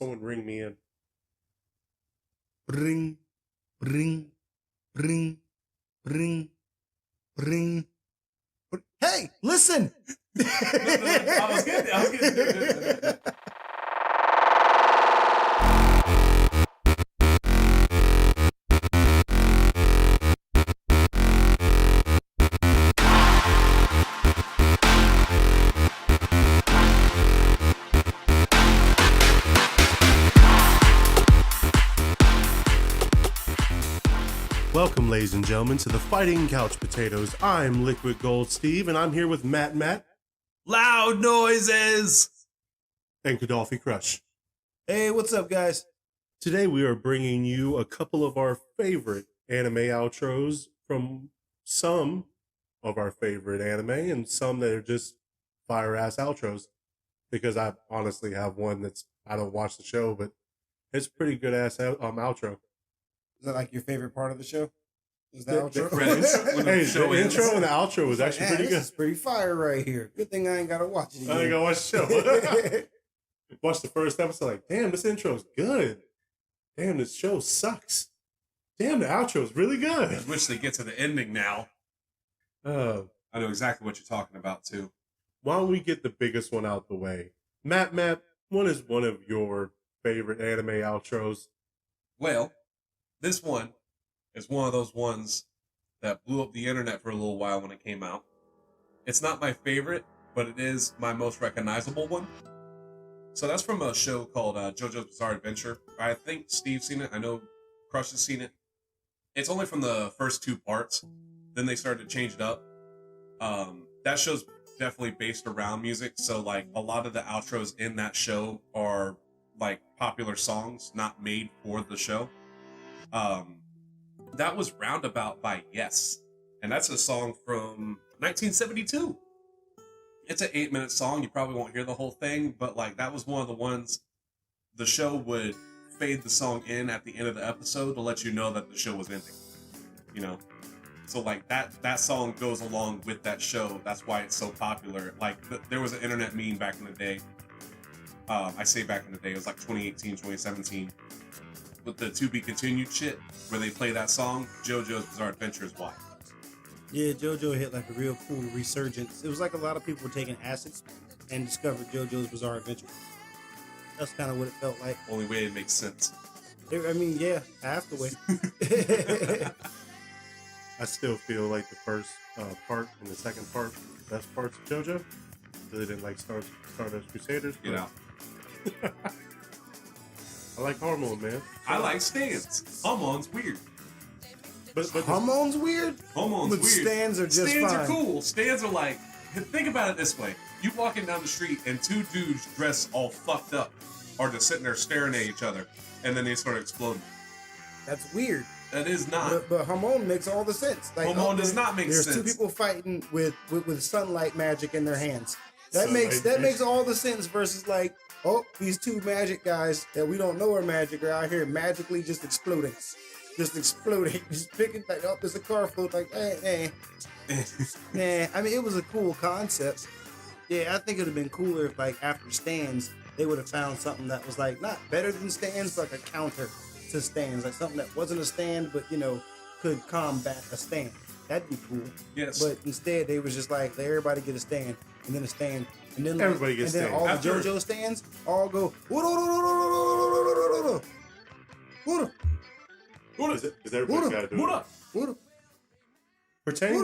Someone ring me in. Ring, ring, ring, ring, ring. Hey, listen! I was getting Welcome, ladies and gentlemen, to the Fighting Couch Potatoes. I'm Liquid Gold Steve, and I'm here with MattMatt loud noises and Kadawfi Crush. Hey, what's up, guys? Today we are bringing you a couple of our favorite anime outros from some of our favorite anime and some that are just fire-ass outros. Because I honestly have one I don't watch the show, but it's a pretty good-ass outro. Is that like your favorite part of the show? Is the outro? credits. Hey, the intro and the outro was actually pretty good. This is pretty fire right here. Good thing I ain't gotta watch it again. I ain't gotta watch the show. Watch the first episode, like, damn, this intro is good. Damn, this show sucks. Damn, the outro is really good. I wish they get to the ending now. I know exactly what you're talking about, too. Why don't we get the biggest one out the way? MattMatt, what is one of your favorite anime outros? Well, this one is one of those ones that blew up the internet for a little while when it came out. It's not my favorite, but it is my most recognizable one. So that's from a show called JoJo's Bizarre Adventure. I think Steve's seen it. I know Crush has seen it. It's only from the first two parts. Then they started to change it up. That show's definitely based around music. So like a lot of the outros in that show are like popular songs, not made for the show. That was Roundabout by Yes. And that's a song from 1972. It's an 8-minute song. You probably won't hear the whole thing, but like that was one of the ones the show would fade the song in at the end of the episode to let you know that the show was ending. You know? So like that song goes along with that show. That's why it's so popular. Like there was an internet meme back in the day. I say back in the day, it was like 2018, 2017. With the to be continued shit, where they play that song, JoJo's Bizarre Adventure is why. Yeah, JoJo hit like a real cool resurgence. It was like a lot of people were taking acids and discovered JoJo's Bizarre Adventure. That's kind of what it felt like. Only way it makes sense. I mean, yeah, half the way. I still feel like the first part and the second part were the best parts of JoJo. Really didn't like Stardust Crusaders. You know. I like Hormone, man. I like stands. Hormone's weird. But Hormone's weird? Hormone's but weird. Stands are just Stands fine. are cool. Stands are like, think about it this way. You walking down the street and two dudes dressed all fucked up are just sitting there staring at each other and then they start exploding. That's weird. That is not. But Hormone makes all the sense. Like, Hormone does not make sense. There's two people fighting with sunlight magic in their hands. That makes all the sense versus like, oh, these two magic guys that we don't know are magic are out here magically just exploding. Just picking like, oh, there's a car float, like, Nah, I mean, it was a cool concept. Yeah, I think it would have been cooler if, like, after Stands, they would have found something that was, like, not better than Stands, but like a counter to Stands. Like, something that wasn't a stand, but, you know, could combat a stand. That'd be cool. Yes. But instead, they was just like, let everybody get a stand, and then a stand, and then, like, everybody gets and then stand. all the JoJo stands all go, Is everybody's got to do it? Pertaining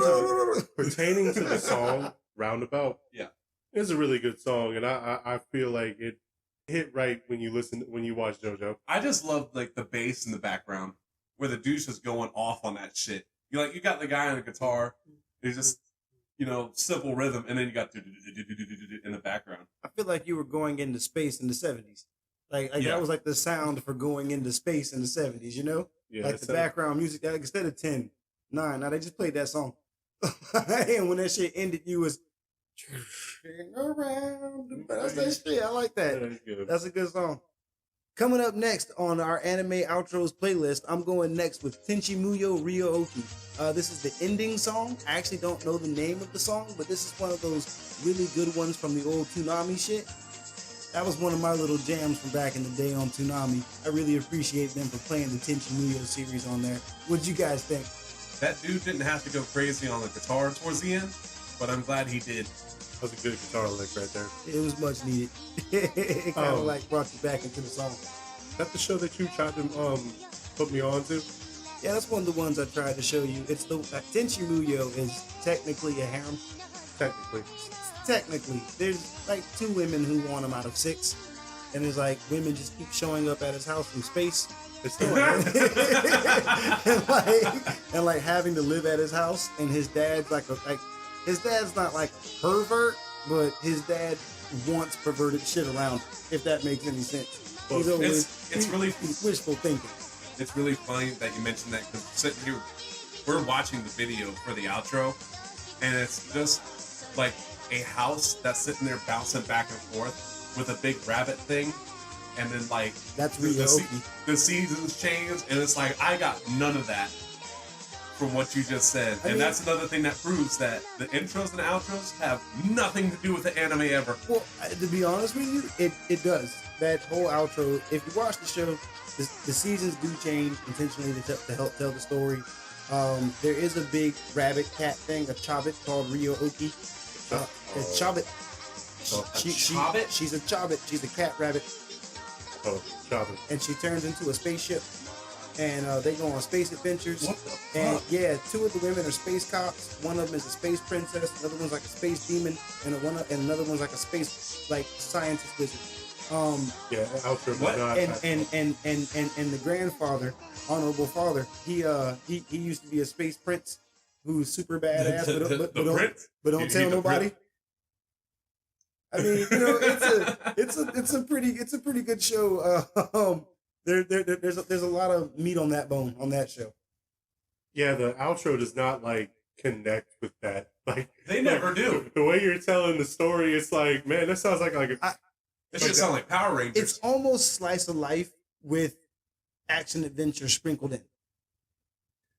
to the song Roundabout, yeah, it's a really good song, and I feel like it hit right when you watch JoJo. I just love like the bass in the background where the dude's just going off on that shit. You got the guy on the guitar, he's just, you know, simple rhythm, and then you got in the background. I feel like you were going into space in the 70s. Like Yeah. that was like the sound for going into space in the 70s, you know? Yeah, like the background music, like instead of 10, 9, now they just played that song. And when that shit ended, you was around. That's that shit. I like that. That's a good song. Coming up next on our anime outros playlist, I'm going next with Tenchi Muyo Ryooki. This is the ending song. I actually don't know the name of the song, but this is one of those really good ones from the old Toonami shit. That was one of my little jams from back in the day on Toonami. I really appreciate them for playing the Tenchi Muyo series on there. What'd you guys think? That dude didn't have to go crazy on the guitar towards the end, but I'm glad he did. That was a good guitar lick right there. It was much needed. It kind of like brought you back into the song. Is that the show that you tried to put me on to? Yeah, that's one of the ones I tried to show you. It's the Tenchi Muyo is technically a harem. Technically, there's like 2 women who want him out of 6, and there's like women just keep showing up at his house from space. and like having to live at his house, and his dad's his dad's not like a pervert, but his dad wants perverted shit around, if that makes any sense. Well, He's really wishful thinking. It's really funny that you mentioned that, because sitting here, we're watching the video for the outro, and it's just like a house that's sitting there bouncing back and forth with a big rabbit thing, and then like that's the seasons change, and it's like I got none of that from what you just said. And that's another thing that proves that the intros and outros have nothing to do with the anime ever. Well, to be honest with you, it does. That whole outro, if you watch the show, the seasons do change intentionally to help tell the story. There is a big rabbit cat thing, a chobit called Ryo Oki. A chobit. She's a chobit. She's a cat rabbit. Oh, chobit. And she turns into a spaceship, and they go on space adventures. What the fuck? And yeah, 2 of the women are space cops. One of them is a space princess. Another one's like a space demon, and another one's like a space scientist wizard. Outro. What? And the grandfather, honorable father, he used to be a space prince who's super badass, but don't tell nobody. I mean, you know, it's a pretty good show. There's a lot of meat on that bone on that show. Yeah, the outro does not like connect with that. Like they never do. The way you're telling the story, it's like, man, that sounds like It should sound like Power Rangers. It's almost slice of life with action adventure sprinkled in.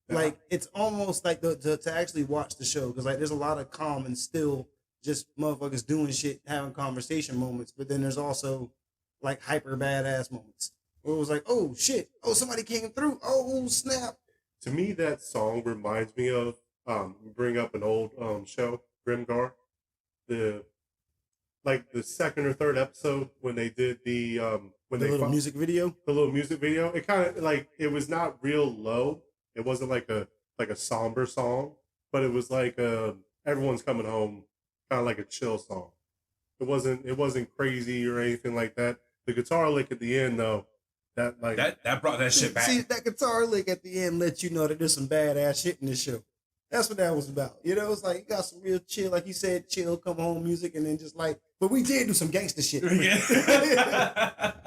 Like it's almost like to actually watch the show, because like there's a lot of calm and still just motherfuckers doing shit, having conversation moments, but then there's also like hyper badass moments where it was like, oh shit, oh somebody came through, oh snap. To me, that song reminds me of bring up an old show, Grimgar. The second or third episode when they did the music video. The little music video. It kind of like, it was not real low. It wasn't like a somber song, but it was like everyone's coming home, kind of like a chill song. It wasn't crazy or anything like that. The guitar lick at the end though, that brought that shit back. See, that guitar lick at the end lets you know that there's some badass shit in this show. That's what that was about. You know, it's like you got some real chill, like you said, chill, come home music, and then just like, but we did do some gangster shit. Yeah.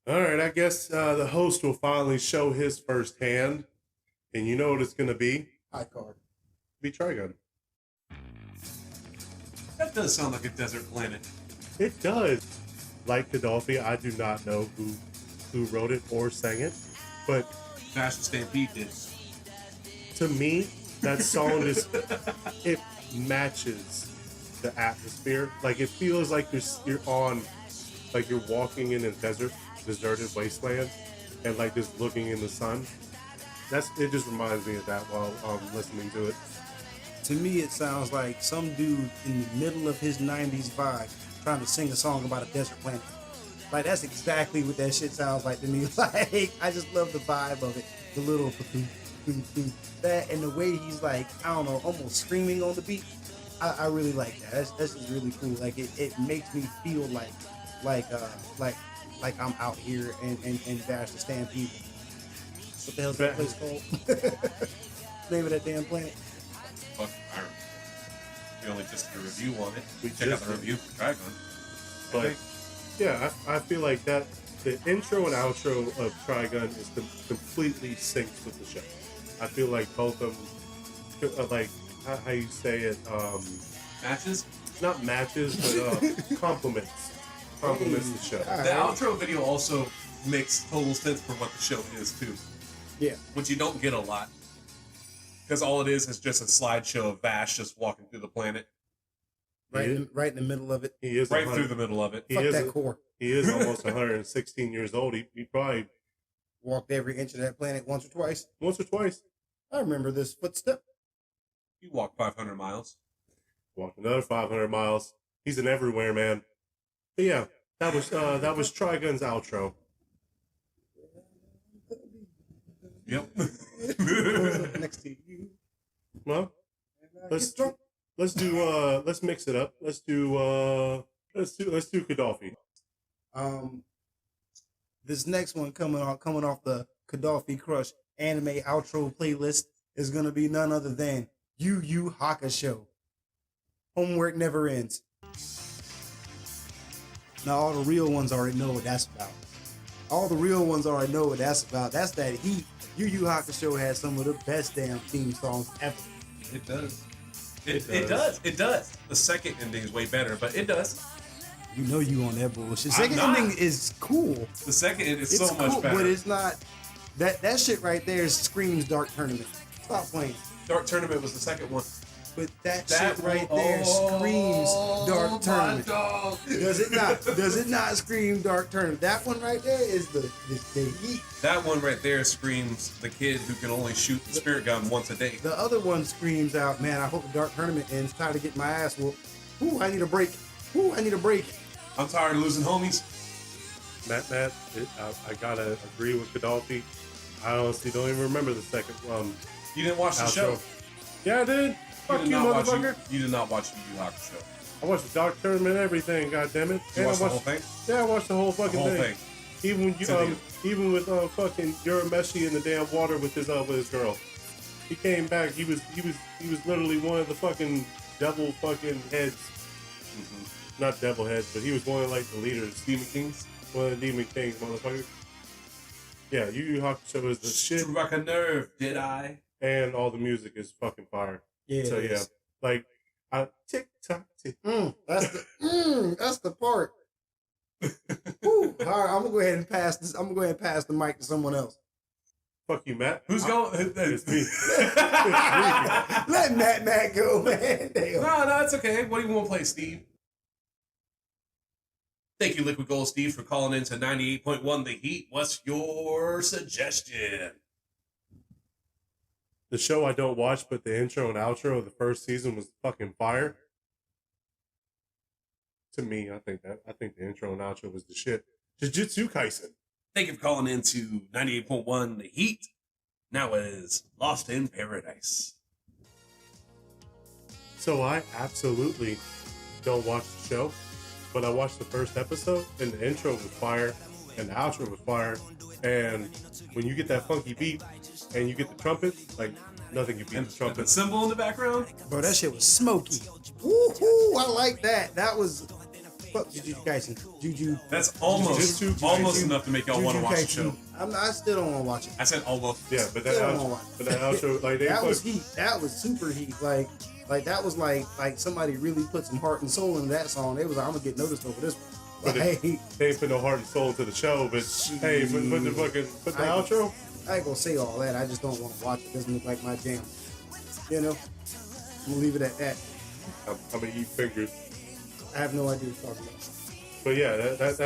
All right, I guess the host will finally show his first hand, and you know what it's gonna be? High card. Be Trigun. That does sound like a desert planet. It does. Like Kadawfi, I do not know who wrote it or sang it, but Vash the Stampede did. To me, that song it matches the atmosphere. Like it feels like you're walking in a deserted wasteland, and like just looking in the sun. It just reminds me of that while listening to it. To me, it sounds like some dude in the middle of his 90s vibe trying to sing a song about a desert planet. Like, that's exactly what that shit sounds like to me. Like, I just love the vibe of it. The little that, and the way he's like, I don't know, almost screaming on the beat. I really like that. That's just really cool. Like, it makes me feel like I'm out here and Vash the Stampede. What the hell's that place called? Name of that damn planet? Fuck, I remember. We only just did a review on it. We check out the review for Trigun. But yeah, I feel like that the intro and outro of Trigun is completely synced with the show. I feel like both of them, like how you say it, matches? Not matches, but complements the show. The outro video also makes total sense for what the show is too. Yeah, which you don't get a lot, because all it is just a slideshow of Vash just walking through the planet. right in the middle of it. He is Right through the middle of it. He Fuck is that core. He is almost 116 years old. He probably Walked every inch of that planet once or twice. once or twice I remember this footstep. You walk 500 miles. walked another 500 miles. He's an everywhere man. But yeah, that was Trigun's outro. Yep. Next to you. Well, let's mix it up. Let's do Kadawfi. This next one coming off the Kadawfi Crush anime outro playlist is gonna be none other than Yu Yu Hakusho. Homework never ends. Now all the real ones already know what that's about. That's that heat. Yu Yu Hakusho has some of the best damn theme songs ever. It does. It does. The second ending is way better, but it does. You know you on that bullshit. I'm Second not. ending is cool. The second ending is It's so much cool, better. but it's not. That shit right there screams Dark Tournament. Stop playing. Dark Tournament was the second one. But that shit right there screams Dark Tournament. Dog. Does it not? Does it not scream Dark Tournament? That one right there is the heat. That one right there screams the kid who can only shoot the spirit gun once a day. The other one screams out, man, I hope the Dark Tournament ends. Tired of getting my ass whooped. Ooh, I need a break. I'm tired of losing homies. MattMatt, I gotta agree with Kadawfi. I honestly don't even remember the second You didn't watch the outro. show. Yeah, I did. Fuck you, did not motherfucker. You did not watch the Yu Yu Hakusho. I watched the Dark Tournament and everything, goddammit. You And watched I the whole thing? Yeah, I watched the whole The fucking whole thing. thing. Even when Send you, even with fucking Urameshi in the damn water with his girl. He came back. He was literally one of the fucking devil fucking heads. Mm-hmm. Not devil heads, but he was one of like the leaders. Demon Kings. One of the Demon Kings, motherfucker. Yeah, Yu Yu Hakusho is the shit, Struck a nerve, did I? and all the music is fucking fire. Yeah. So yeah, like tick tock tick. That's the part. Woo. All right, I'm gonna go ahead and pass this. I'm gonna go ahead and pass the mic to someone else. Fuck you, Matt. Who's going? It's me. Let MattMatt go, man. Damn. No, it's okay. What do you want to play, Steve? Thank you, Liquid Gold Steve, for calling in to 98.1 The Heat. What's your suggestion? The show I don't watch, but the intro and outro of the first season was fucking fire. To me, I think the intro and outro was the shit. Jujutsu Kaisen. Thank you for calling in to 98.1 The Heat. Now is Lost in Paradise. So I absolutely don't watch the show, but I watched the first episode, and the intro was fire, and the outro was fire, and when you get that funky beat, and you get the trumpet, like nothing can beat And the the trumpet. symbol in the background? Bro, that shit was smoky. Woohoo! I like that. That was fuck Jujutsu Kaisen. Juju. That's almost Jujutsu enough to make y'all want to watch the show. I still don't want to watch it. I said almost. Yeah, but that Still don't want outro, like they That was put, heat. That was super heat. Like that was like somebody really put some heart and soul into that song. They was like, I'm gonna get noticed over this one. But But hey, they ain't put no heart and soul into the show. But hey, put the outro. I ain't gonna say all that. I just don't want to watch it. It doesn't look like my jam. You know, I'm gonna leave it at that. I'm gonna eat fingers. I have no idea what you're talking about. But yeah, that's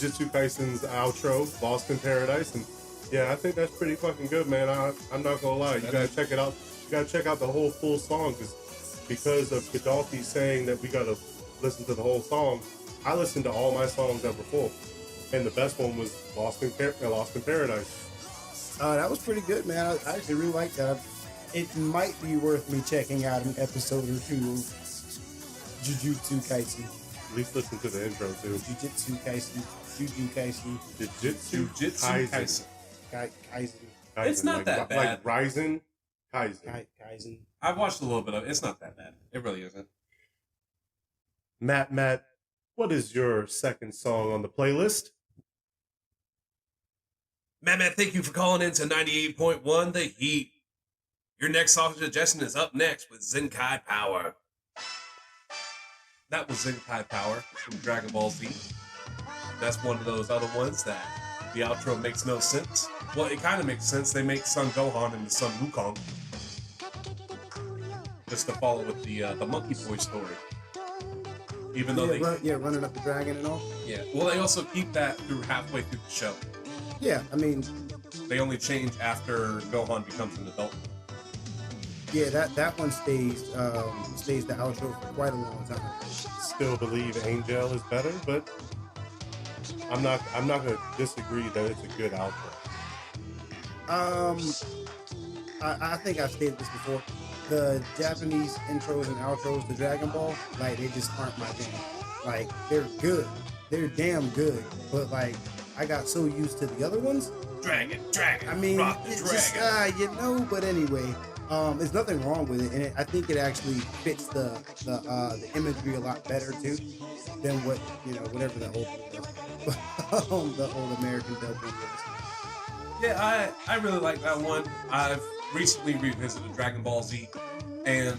Jujutsu Kaisen's outro, Lost in Paradise, and yeah, I think that's pretty fucking good, man. I'm not gonna lie, you gotta check it out. You gotta check out the whole full song because of Kadawfi saying that we gotta listen to the whole song. I listened to all my songs ever full, and the best one was Lost in Paradise. That was pretty good, man. I actually really liked that. It might be worth me checking out an episode or two of Jujutsu Kaisen. At least listen to the intro too. Jujutsu Kaisen. Jujutsu Kaisen. Jujutsu Kaisen. Kaisen. It's not that bad. Like Ryzen Kaisen. Kaisen. I've watched a little bit of it. It's not that bad. It really isn't. Matt, what is your second song on the playlist? MattMatt, thank you for calling in to 98.1 The Heat. Your next song suggestion is up next with Zenkai Power. That was Zenkai Power from Dragon Ball Z. That's one of those other ones that the outro makes no sense. Well, it kind of makes sense. They make Son Gohan into Son Wukong. Just to follow with the Monkey Boy story. Even though running up the dragon and all. yeah. Well, they also keep that through halfway through the show. Yeah, I mean, they only change after Gohan becomes an adult. Yeah, that one stays the outro for quite a long time. Still believe Angel is better, but I'm not gonna disagree that it's a good outro. I think I've stated this before. The Japanese intros and outros to Dragon Ball, like, they just aren't my thing. Like, they're good. They're damn good. But, like, I got so used to the other ones. Dragon. I mean, rock the it's dragon. just, but anyway, there's nothing wrong with it. And I think it actually fits the imagery a lot better, too, than what, whatever the old one was. The old American dub one was. Yeah, I really like that one. I've recently revisited Dragon Ball Z, and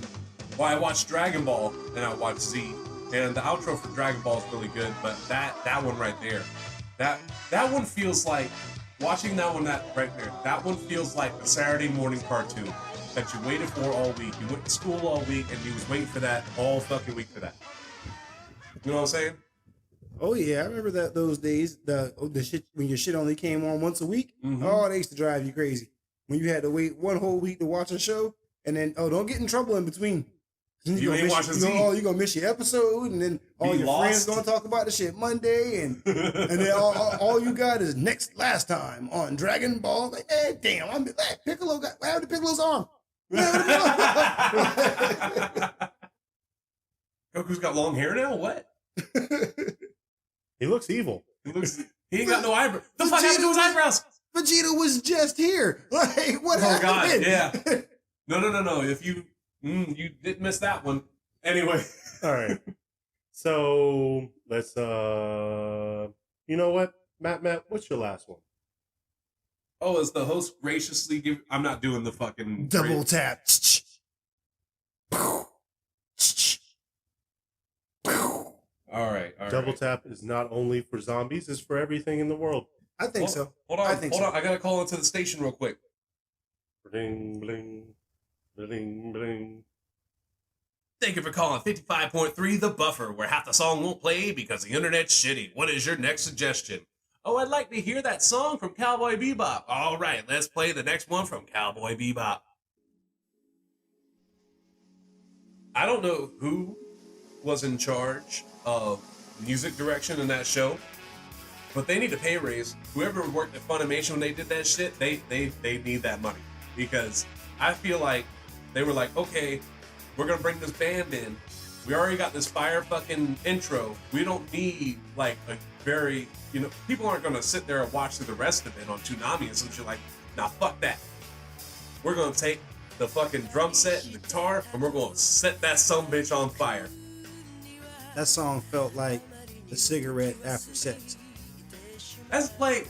I watched Dragon Ball and I watched Z, and the outro for Dragon Ball is really good. But that one right there, that one feels like watching that one right there. That one feels like the Saturday morning cartoon that you waited for all week. You went to school all week and you was waiting for that all fucking week for that. You know what I'm saying? Oh yeah, I remember those days. The shit when your shit only came on once a week. Mm-hmm. Oh, they used to drive you crazy. When you had to wait one whole week to watch a show, and then don't get in trouble in between. You ain't watching Z. You're gonna miss your episode, and then all your friends gonna talk about the shit Monday, and then all you got is last time on Dragon Ball. Like, hey, damn, Piccolo got what happened to Piccolo's arm? Goku's got long hair now. What? He looks evil. He ain't got no eyebrows. The fuck happened to his eyebrows? Vegeta was just here. Like, what happened? Oh God, yeah. No. If you didn't miss that one. Anyway. All right. So let's you know what? Matt, what's your last one? Oh, is the host graciously give I'm not doing the fucking double tap. All right. Double tap is not only for zombies, it's for everything in the world. I think so. Hold on. I gotta call into the station real quick. Bling, bling, bling, bling. Thank you for calling 55.3 The Buffer, where half the song won't play because the internet's shitty. What is your next suggestion? Oh, I'd like to hear that song from Cowboy Bebop. All right, let's play the next one from Cowboy Bebop. I don't know who was in charge of music direction in that show, but they need a pay raise. Whoever worked at Funimation when they did that shit, they need that money. Because I feel like they were like, okay, we're gonna bring this band in. We already got this fire fucking intro. We don't need like a very, people aren't gonna sit there and watch through the rest of it on Toonami and some shit like, nah, fuck that. We're gonna take the fucking drum set and the guitar and we're gonna set that sumbitch on fire. That song felt like a cigarette after sex. That's like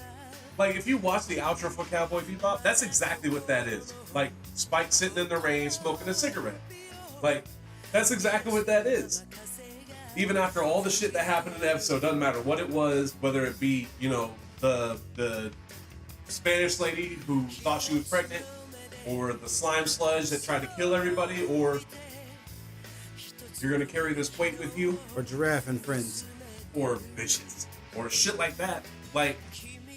if you watch the outro for Cowboy Bebop, that's exactly what that is. Like Spike sitting in the rain smoking a cigarette. Like, that's exactly what that is. Even after all the shit that happened in the episode, doesn't matter what it was, whether it be, the Spanish lady who thought she was pregnant, or the slime sludge that tried to kill everybody, or you're gonna carry this weight with you, or Giraffe and Friends, or bitches, or shit like that. Like,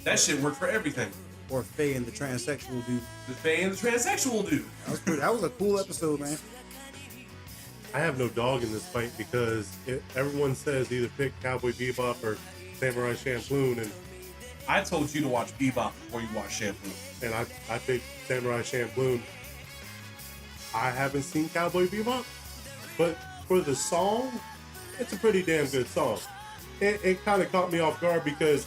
that shit worked for everything. Or Faye and the transsexual dude. The Faye and the transsexual dude. That was a cool episode, man. I have no dog in this fight because everyone says either pick Cowboy Bebop or Samurai Champloo, and I told you to watch Bebop before you watch Champloo. And I picked Samurai Champloo. I haven't seen Cowboy Bebop, but for the song, it's a pretty damn good song. It kind of caught me off guard because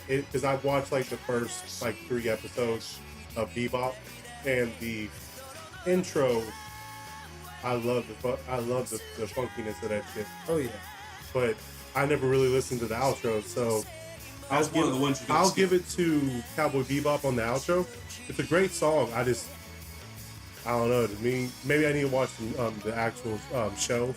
because I've watched like the first 3 episodes of Bebop, and the intro. I love the funkiness of that shit. Oh yeah. But I never really listened to the outro, so I'll give it to Cowboy Bebop on the outro. It's a great song. I don't know. To me, maybe I need to watch the actual show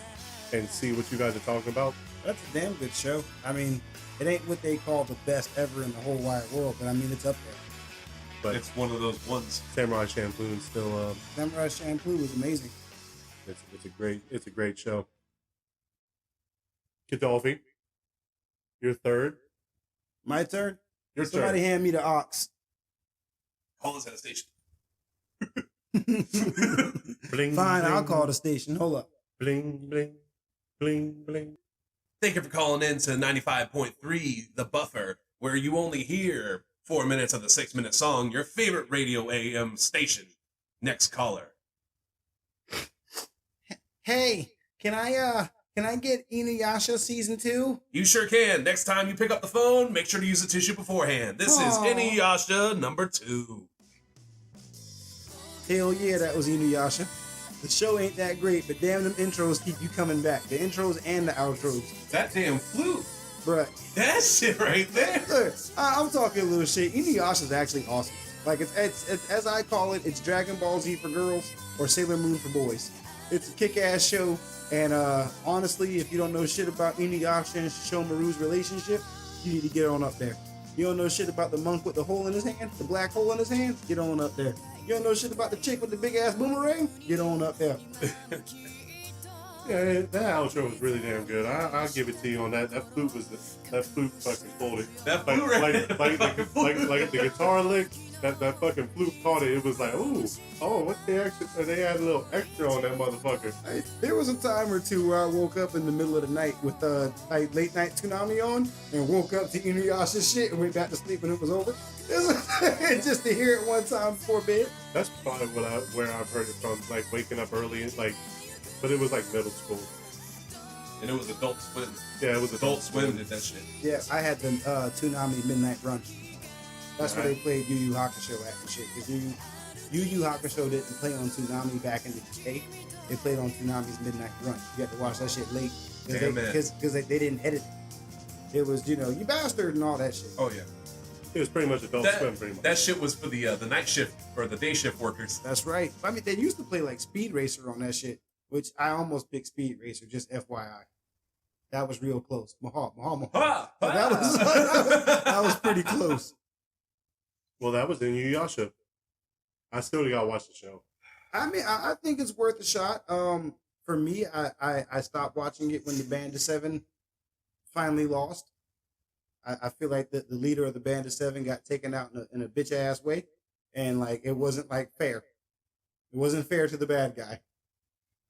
and see what you guys are talking about. That's a damn good show. I mean, it ain't what they call the best ever in the whole wide world, but I mean, it's up there. But it's one of those ones. Samurai Champloo is still. Samurai Champloo was amazing. It's a great show. Kadawfi, your third. My turn. Your Somebody turn. hand me the ox. Call us at a station. Bling, Fine, bling, I'll call the station. Hold up. Bling, bling, bling, bling. Thank you for calling in to 95.3 The Buffer, where you only hear 4 minutes of the 6-minute song, your favorite radio AM station. Next caller. Hey, can I get Inuyasha season 2? You sure can. Next time you pick up the phone, make sure to use a tissue beforehand. This is Aw. Inuyasha number 2. Hell yeah, that was Inuyasha. The show ain't that great, but damn them intros keep you coming back. The intros and the outros. That damn flute. Bruh. That shit right there. Look, I'm talking a little shit. Inuyasha's actually awesome. Like, it's as I call it, it's Dragon Ball Z for girls or Sailor Moon for boys. It's a kick-ass show, and honestly, if you don't know shit about Inuyasha and Shomaru's relationship, you need to get on up there. You don't know shit about the monk with the hole in his hand, the black hole in his hand? Get on up there. You don't know shit about the chick with the big-ass boomerang? Get on up there. Yeah, that outro was really damn good. I'll give it to you on that. That flute fucking pulled it. That flute right there. Like the guitar lick, that fucking flute caught it. It was like, what the extra? They had a little extra on that motherfucker. There was a time or two where I woke up in the middle of the night with like late night Toonami on and woke up to Inuyasha shit and went back to sleep when it was over. Just to hear it one time before bed. That's probably where I've heard it from. Like waking up early and but it was like middle school. And it was Adult Swim. Yeah, it was Adult Swim did that shit. Yeah, I had the Toonami Midnight Run. That's where they played Yu Yu Hakusho at and shit. Because Yu Yu Hakusho didn't play on Toonami back in the day. They played on Toonami's Midnight Run. You had to watch that shit late. Because they didn't edit it. It was, you bastard and all that shit. Oh, yeah. It was pretty much Adult Swim, pretty much. That shit was for the night shift, or the day shift workers. That's right. I mean, they used to play like Speed Racer on that shit, which I almost picked Speed Racer, just FYI. That was real close. Mahal. That was pretty close. Well, that was Inuyasha. I still gotta watch the show. I mean, I think it's worth a shot. For me, I stopped watching it when the Band of Seven finally lost. I feel like the leader of the Band of Seven got taken out in a bitch ass way, and like it wasn't like fair. It wasn't fair to the bad guy.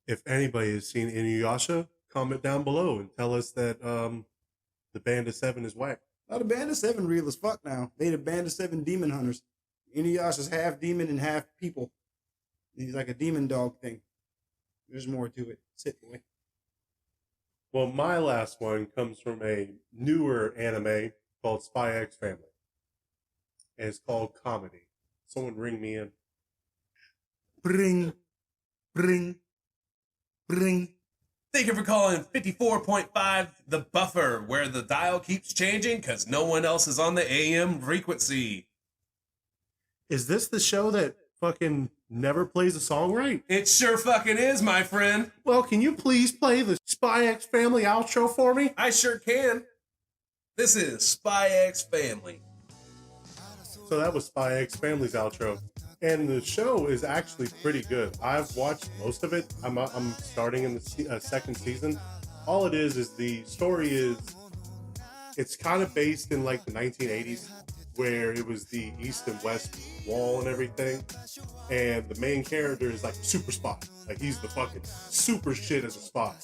If anybody has seen Inuyasha, comment down below and tell us that the Band of Seven is whack. Now the Band of Seven real as fuck now. They the Band of Seven demon hunters. Inuyasha's half demon and half people. He's like a demon dog thing. There's more to it. Sit, boy. Well, my last one comes from a newer anime called Spy X Family. And it's called Comedy. Someone ring me in. Bring. Thank you for calling 54.5 The Buffer, where the dial keeps changing because no one else is on the AM frequency. Is this the show that fucking never plays a song right? It sure fucking is, my friend. Well, can you please play the Spy X Family outro for me? I sure can. This is Spy X Family. So that was Spy X Family's outro. And the show is actually pretty good. I've watched most of it. I'm starting in the second season. All it is the story is, it's kind of based in like the 1980s, where it was the East and West Wall and everything. And the main character is like super spy. Like he's the fucking super shit as a spy.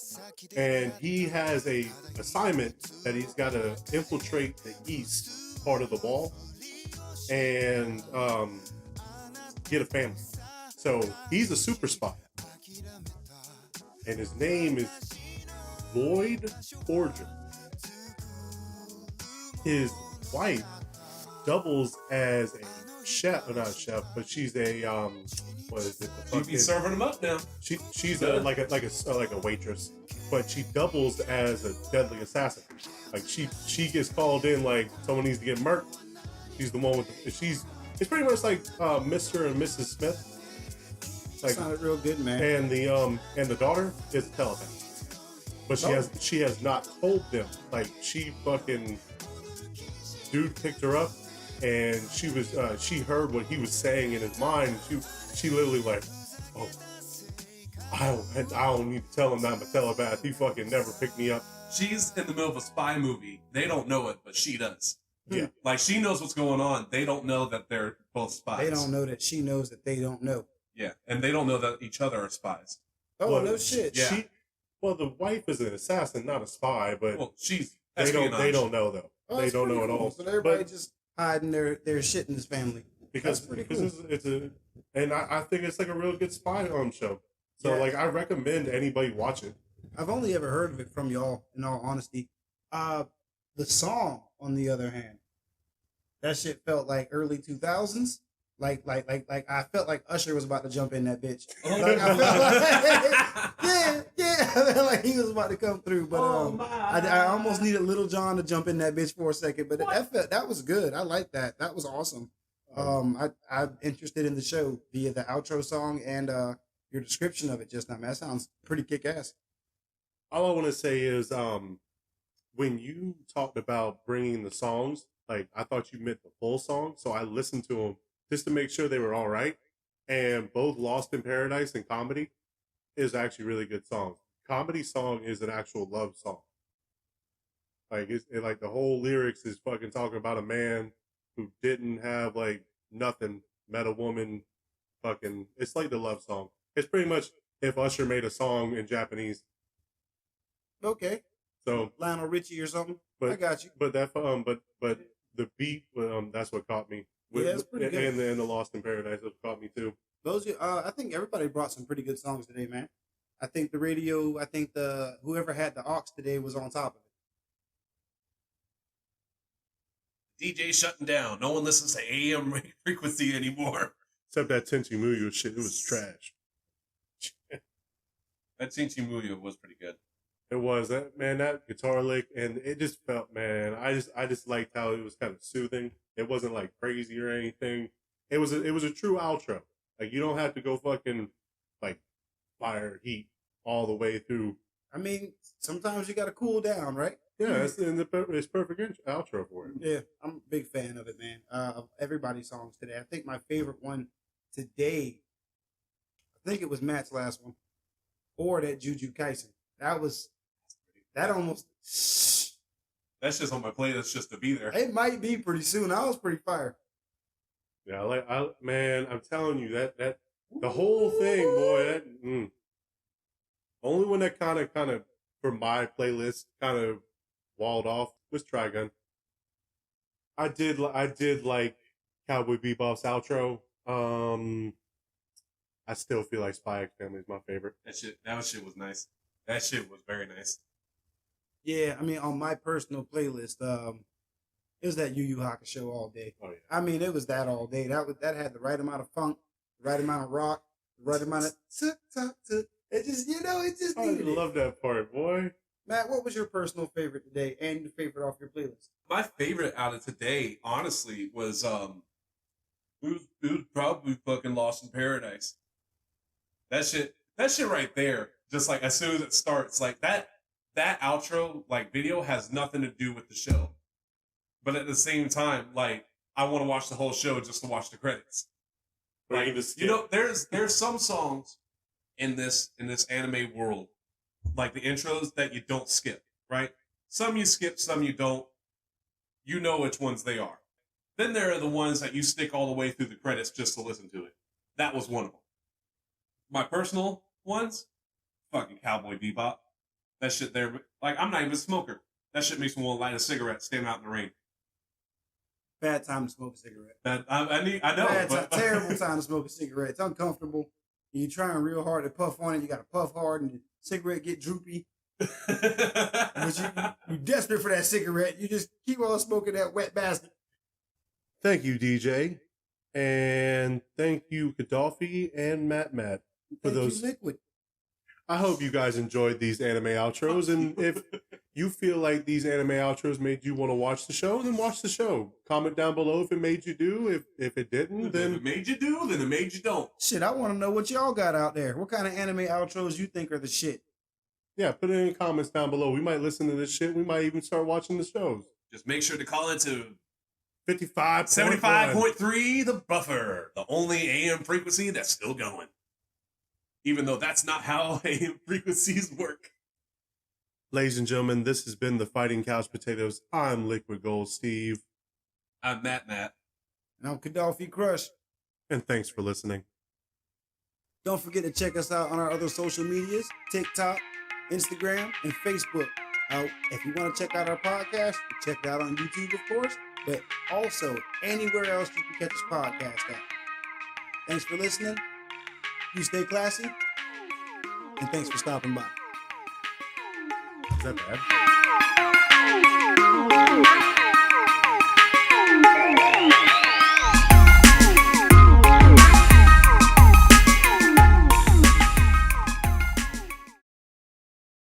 And he has a assignment that he's got to infiltrate the East part of the wall and get a family. So he's a super spy. And his name is Lloyd Forger. His wife doubles as a chef, not a chef, but she's a what is it? You be serving them up now. She's like a waitress, but she doubles as a deadly assassin. Like she gets called in like someone needs to get murked. She's the one with it's pretty much like Mr. and Mrs. Smith. Like, sounded real good, man. And the daughter is a telepath, but she has not told them. Like she fucking dude picked her up, and she heard what he was saying in his mind. She literally like, oh, I don't need to tell him that I'm a telepath. He fucking never picked me up. she's in the middle of a spy movie. They don't know it, but she does. Yeah. Like, she knows what's going on. They don't know that they're both spies. They don't know that she knows that they don't know. Yeah, and they don't know that each other are spies. Oh, Well, no shit. Yeah. Well, the wife is an assassin, not a spy, but Well, she's they don't know though. Oh, they that's don't know pretty at cool. all. So everybody But just hiding their shit in his family. because That's pretty because cool. it's a, and I think it's like a real good spy show. So Yeah. like I recommend anybody watch it. I've only ever heard of it from y'all, in all honesty. The song, on the other hand, that shit felt like early 2000s. Like I felt like Usher was about to jump in that bitch. Like, I felt like, yeah, I felt like he was about to come through. But I almost needed Little John to jump in that bitch for a second. But that was good. I like that. That was awesome. I'm interested in the show via the outro song and your description of it just now. Man, that sounds pretty kick ass. All I want to say is when you talked about bringing the songs, like I thought you meant the full song, so I listened to them just to make sure they were all right. And both Lost in Paradise and Comedy is actually really good songs. Comedy song is an actual love song. Like like the whole lyrics is fucking talking about a man who didn't have like nothing, met a woman, fucking. It's like the love song. It's pretty much if Usher made a song in Japanese. Okay. So Lionel Richie or something. but I got you. But that but the beat that's what caught me. Yeah, it's pretty good. And the Lost in Paradise that caught me too. Those, I think everybody brought some pretty good songs today, man. I think the radio, I think whoever had the aux today was on top of it. DJ shutting down. No one listens to AM frequency anymore. Except that Tenchi Muyo shit, it was trash. That Senie Muyo was pretty good. It was that guitar lick, and it just felt, man. I just liked how it was kind of soothing. It wasn't like crazy or anything. It was a true outro. Like you don't have to go fucking like fire heat all the way through. I mean, sometimes you got to cool down, right? Yeah, it's perfect outro for it. Yeah, I'm a big fan of it, man. Of everybody's songs today. I think my favorite one today, I think it was Matt's last one, or that Juju Kaisen. That almost. That's just on my playlist just to be there. It might be pretty soon. I was pretty fired. Yeah, man, I'm telling you that the whole thing, boy. Only one that kind of for my playlist kind of walled off was Trigun. I did like Cowboy Bebop's outro. I still feel like Spy X Family is my favorite. That shit was nice. That shit was very nice. Yeah, I mean, on my personal playlist, it was that Yu Yu Hakusho all day. Oh yeah. I mean, it was that all day. That had the right amount of funk, the right amount of rock, the right amount of it just I needed it. love that part, boy. Matt, what was your personal favorite today and your favorite off your playlist? My favorite out of today, honestly, was it was probably fucking Lost in Paradise. That shit right there, just like as soon as it starts, like that outro like video has nothing to do with the show. But at the same time, like I want to watch the whole show just to watch the credits. Like, you know, there's some songs in this anime world, like the intros that you don't skip, right? Some you skip, some you don't. You know which ones they are. Then there are the ones that you stick all the way through the credits just to listen to it. That was one of them. My personal ones, fucking Cowboy Bebop. That shit there, like I'm not even a smoker. That shit makes me want to light a cigarette, stand out in the rain. Bad time to smoke a cigarette. I know. Bad time, terrible time to smoke a cigarette. It's uncomfortable. You're trying real hard to puff on it. You got to puff hard, and the cigarette get droopy. But you're desperate for that cigarette. You just keep on smoking that wet bastard. Thank you, DJ, and thank you, Kadawfi and MattMatt for Thank those. you, Liquid. I hope you guys enjoyed these anime outros, and if you feel like these anime outros made you want to watch the show, then watch the show. Comment down below if it made you do. If it didn't, then if it made you do, then it made you don't. Shit, I want to know what y'all got out there. What kind of anime outros you think are the shit? yeah, put it in the comments down below. We might listen to this shit. We might even start watching the shows. Just make sure to call into 75.3 The Buffer, the only AM frequency that's still going. Even though that's not how AM frequencies work. Ladies and gentlemen, this has been the Fighting Couch Potatoes. I'm Liquid Gold Steve. I'm MattMatt. And I'm Kadawfi Crush. And thanks for listening. Don't forget to check us out on our other social medias, TikTok, Instagram, and Facebook. If you want to check out our podcast, check it out on YouTube, of course, but also anywhere else you can catch this podcast at. Thanks for listening. You stay classy. And thanks for stopping by. Is that bad?